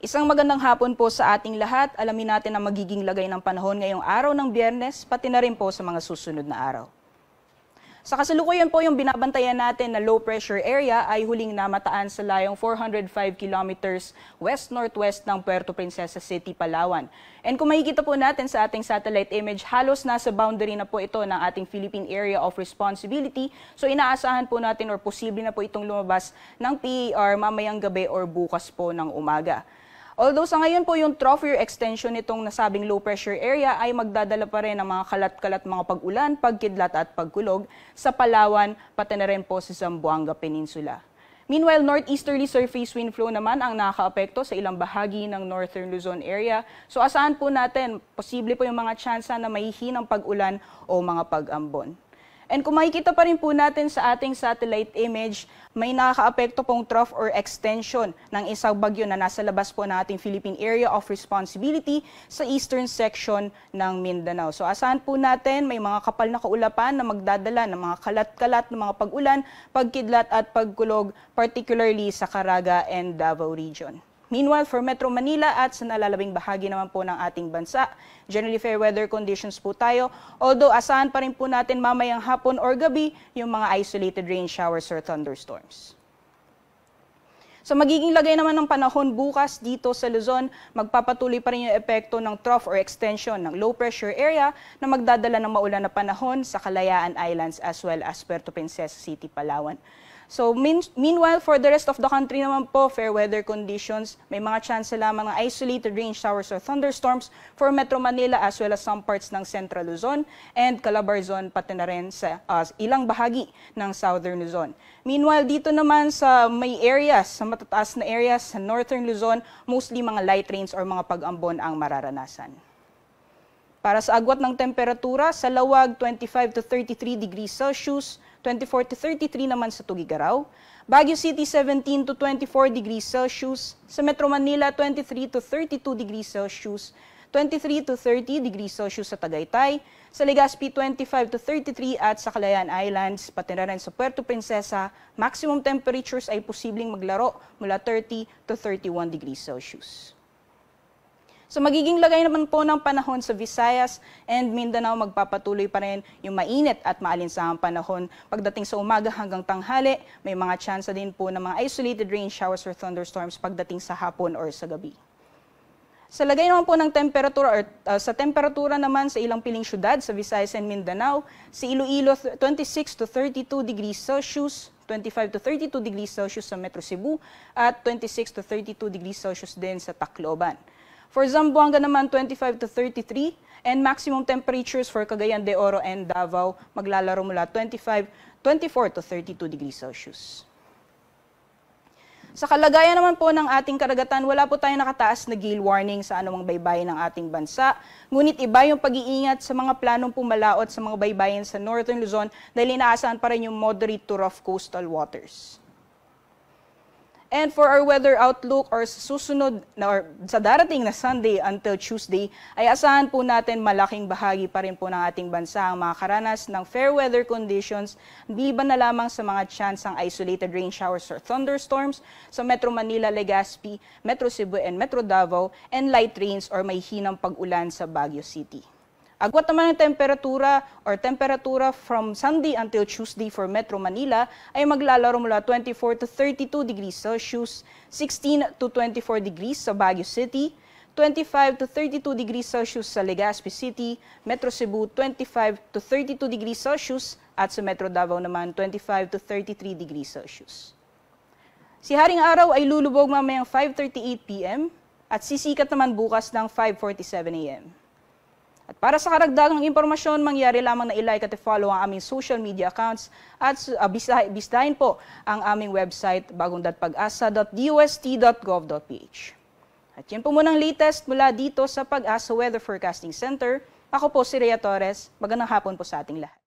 Isang magandang hapon po sa ating lahat. Alamin natin ang magiging lagay ng panahon ngayong araw ng Biyernes, pati na rin po sa mga susunod na araw. Sa kasalukuyan po, yung binabantayan natin na low pressure area ay huling namataan sa layong 405 kilometers west-northwest ng Puerto Princesa City, Palawan. And kung makikita po natin sa ating satellite image, halos nasa boundary na po ito ng ating Philippine Area of Responsibility. So inaasahan po natin or posible na po itong lumabas ng PAR mamayang gabi or bukas po ng umaga. Although sa ngayon po yung trough-year extension nitong nasabing low pressure area ay magdadala pa rin ng mga kalat-kalat mga pag-ulan, pagkidlat at pagkulog sa Palawan, pati na rin po sa Zamboanga Peninsula. Meanwhile, northeasterly surface wind flow naman ang nakakaapekto sa ilang bahagi ng northern Luzon area. So asahan po natin, posible po yung mga tsansa na mahihinang pag-ulan o mga pag-ambon. And kung makikita pa rin po natin sa ating satellite image, may nakakaapekto pong trough or extension ng isang bagyo na nasa labas po ng ating Philippine Area of Responsibility sa eastern section ng Mindanao. So asahan po natin may mga kapal na kaulapan na magdadala ng mga kalat-kalat ng mga pag-ulan, pagkidlat at pagkulog, particularly sa Caraga and Davao region. Meanwhile, for Metro Manila at sa nalalabing bahagi naman po ng ating bansa, generally fair weather conditions po tayo. Although asahan pa rin po natin mamayang hapon or gabi yung mga isolated rain showers or thunderstorms. Sa magiging lagay naman ng panahon bukas dito sa Luzon, magpapatuloy pa rin yung epekto ng trough or extension ng low pressure area na magdadala ng maulan na panahon sa Kalayaan Islands as well as Puerto Princesa City, Palawan. So meanwhile, for the rest of the country naman po, fair weather conditions, may mga chance lamang ng isolated rain showers or thunderstorms for Metro Manila as well as some parts ng Central Luzon and Calabarzon pati na rin sa ilang bahagi ng Southern Luzon. Meanwhile, dito naman sa may areas, sa matataas na areas sa Northern Luzon, mostly mga light rains or mga pag-ambon ang mararanasan. Para sa agwat ng temperatura, sa Lawag 25 to 33 degrees Celsius, 24 to 33 naman sa Tugigaraw, Baguio City 17 to 24 degrees Celsius, sa Metro Manila 23 to 32 degrees Celsius, 23 to 30 degrees Celsius sa Tagaytay, sa Legazpi 25 to 33 at sa Kalayaan Islands, pati na rin sa Puerto Princesa, maximum temperatures ay posibleng maglaro mula 30 to 31 degrees Celsius. So magiging lagay naman po ng panahon sa Visayas and Mindanao, magpapatuloy pa rin yung mainit at maalinsahang panahon. Pagdating sa umaga hanggang tanghali, may mga tsansa din po ng mga isolated rain showers or thunderstorms pagdating sa hapon or sa gabi. Sa lagay naman po ng temperatura sa temperatura naman sa ilang piling syudad sa Visayas and Mindanao, si Iloilo 26 to 32 degrees Celsius, 25 to 32 degrees Celsius sa Metro Cebu at 26 to 32 degrees Celsius din sa Tacloban. For Zamboanga naman, 25 to 33 and maximum temperatures for Cagayan de Oro and Davao maglalaro mula 24 to 32 degrees Celsius. Sa kalagayan naman po ng ating karagatan, wala po tayong nakataas na gale warning sa anumang baybayin ng ating bansa. Ngunit iba yung pag-iingat sa mga planong pumalaot sa mga baybayin sa Northern Luzon dahil inaasahan pa rin yung moderate to rough coastal waters. And for our weather outlook or sa darating na Sunday until Tuesday, ay asahan po natin malaking bahagi pa rin po ng ating bansa ang makakaranas ng fair weather conditions, liban na lamang sa mga tsansang isolated rain showers or thunderstorms sa Metro Manila, Legazpi, Metro Cebu and Metro Davao, and light rains or may hinang pag-ulan sa Baguio City. Agwat naman ng temperatura from Sunday until Tuesday for Metro Manila ay maglalaro mula 24 to 32 degrees Celsius, 16 to 24 degrees sa Baguio City, 25 to 32 degrees Celsius sa Legazpi City, Metro Cebu 25 to 32 degrees Celsius at sa Metro Davao naman 25 to 33 degrees Celsius. Si Haring Araw ay lulubog mamayang 5:38 p.m. at sisikat naman bukas ng 5:47 a.m. At para sa karagdagang impormasyon, mangyari lamang na i-like at i-follow ang aming social media accounts at bisitahin po ang aming website bagongdatpag-asa.dust.gov.ph. At yan po muna ang latest mula dito sa Pag-asa Weather Forecasting Center. Ako po si Rhea Torres. Magandang hapon po sa ating lahat.